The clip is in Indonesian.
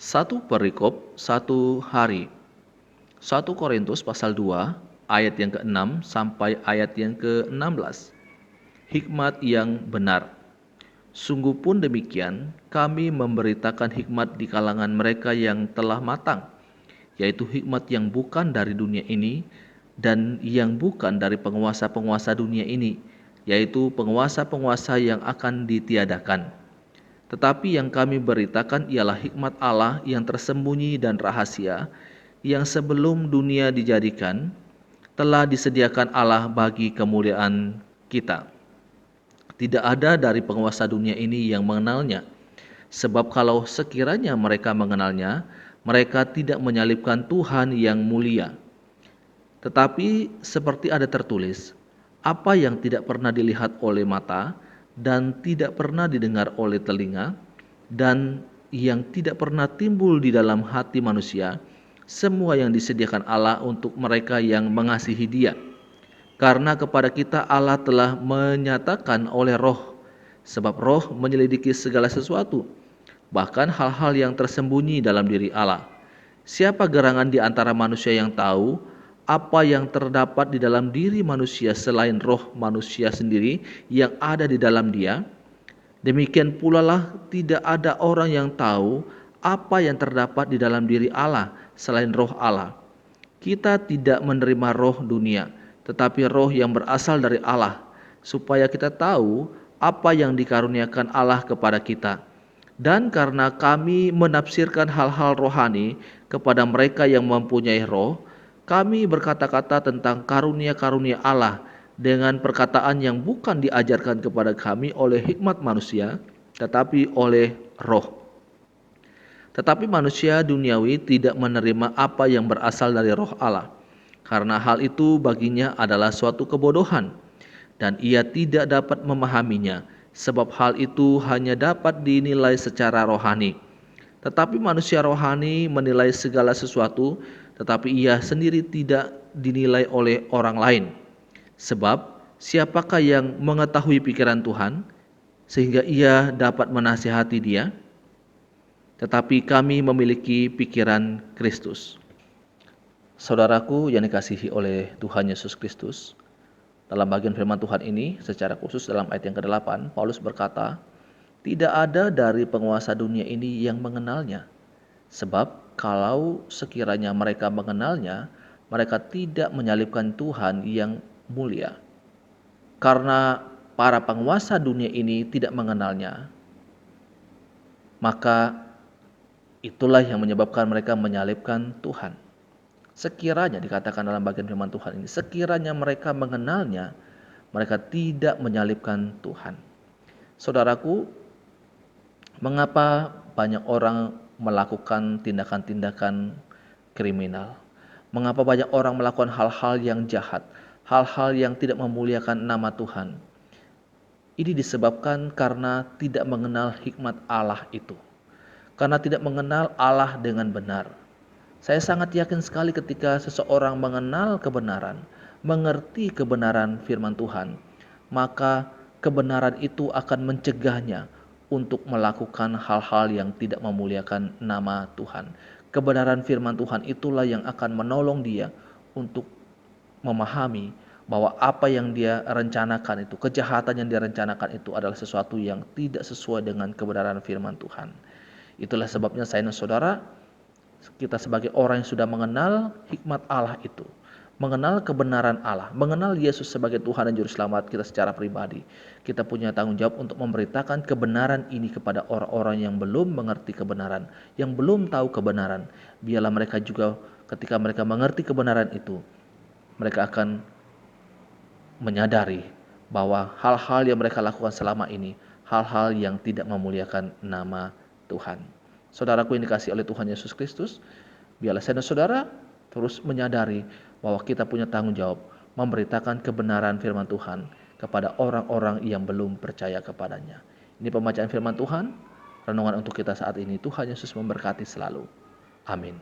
Satu perikop, satu hari. 1 Korintus pasal 2 ayat yang ke-6 sampai ayat yang ke-16. Hikmat yang benar. Sungguh pun demikian, kami memberitakan hikmat di kalangan mereka yang telah matang, yaitu hikmat yang bukan dari dunia ini dan yang bukan dari penguasa-penguasa dunia ini, yaitu penguasa-penguasa yang akan ditiadakan. Tetapi yang kami beritakan ialah hikmat Allah yang tersembunyi dan rahasia, yang sebelum dunia dijadikan, telah disediakan Allah bagi kemuliaan kita. Tidak ada dari penguasa dunia ini yang mengenalnya, sebab kalau sekiranya mereka mengenalnya, mereka tidak menyalibkan Tuhan yang mulia. Tetapi seperti ada tertulis, apa yang tidak pernah dilihat oleh mata, dan tidak pernah didengar oleh telinga, dan yang tidak pernah timbul di dalam hati manusia, semua yang disediakan Allah untuk mereka yang mengasihi Dia. Karena kepada kita Allah telah menyatakan oleh Roh, sebab Roh menyelidiki segala sesuatu, bahkan hal-hal yang tersembunyi dalam diri Allah. Siapa gerangan di antara manusia yang tahu apa yang terdapat di dalam diri manusia selain roh manusia sendiri yang ada di dalam dia? Demikian pula lah tidak ada orang yang tahu apa yang terdapat di dalam diri Allah selain roh Allah. Kita tidak menerima roh dunia, tetapi roh yang berasal dari Allah, supaya kita tahu apa yang dikaruniakan Allah kepada kita. Dan karena kami menafsirkan hal-hal rohani kepada mereka yang mempunyai roh, kami berkata-kata tentang karunia-karunia Allah dengan perkataan yang bukan diajarkan kepada kami oleh hikmat manusia, tetapi oleh roh. Tetapi manusia duniawi tidak menerima apa yang berasal dari roh Allah, karena hal itu baginya adalah suatu kebodohan, dan ia tidak dapat memahaminya, sebab hal itu hanya dapat dinilai secara rohani. Tetapi manusia rohani menilai segala sesuatu, tetapi ia sendiri tidak dinilai oleh orang lain. Sebab siapakah yang mengetahui pikiran Tuhan, sehingga ia dapat menasihati dia? Tetapi kami memiliki pikiran Kristus. Saudaraku yang dikasihi oleh Tuhan Yesus Kristus, dalam bagian firman Tuhan ini, secara khusus dalam ayat yang ke-8, Paulus berkata, tidak ada dari penguasa dunia ini yang mengenalnya. Sebab kalau sekiranya mereka mengenalnya, mereka tidak menyalibkan Tuhan yang mulia. Karena para penguasa dunia ini tidak mengenalnya, maka itulah yang menyebabkan mereka menyalibkan Tuhan. Sekiranya dikatakan dalam bagian firman Tuhan ini, sekiranya mereka mengenalnya, mereka tidak menyalibkan Tuhan. Saudaraku, mengapa banyak orang melakukan tindakan-tindakan kriminal? Mengapa banyak orang melakukan hal-hal yang jahat, hal-hal yang tidak memuliakan nama Tuhan? Ini disebabkan karena tidak mengenal hikmat Allah itu. Karena tidak mengenal Allah dengan benar. Saya sangat yakin sekali ketika seseorang mengenal kebenaran, mengerti kebenaran firman Tuhan, maka kebenaran itu akan mencegahnya untuk melakukan hal-hal yang tidak memuliakan nama Tuhan. Kebenaran firman Tuhan itulah yang akan menolong dia untuk memahami bahwa apa yang dia rencanakan itu, kejahatan yang dia rencanakan itu adalah sesuatu yang tidak sesuai dengan kebenaran firman Tuhan. Itulah sebabnya saya dan saudara, kita sebagai orang yang sudah mengenal hikmat Allah itu, mengenal kebenaran Allah, mengenal Yesus sebagai Tuhan dan Juru Selamat kita secara pribadi, kita punya tanggung jawab untuk memberitakan kebenaran ini kepada orang-orang yang belum mengerti kebenaran, yang belum tahu kebenaran. Biarlah mereka juga ketika mereka mengerti kebenaran itu, mereka akan menyadari bahwa hal-hal yang mereka lakukan selama ini, hal-hal yang tidak memuliakan nama Tuhan. Saudaraku yang dikasihi oleh Tuhan Yesus Kristus, biarlah saya dan saudara terus menyadari bahwa kita punya tanggung jawab memberitakan kebenaran firman Tuhan kepada orang-orang yang belum percaya kepadanya. Ini pembacaan firman Tuhan, renungan untuk kita saat ini. Tuhan Yesus memberkati selalu. Amin.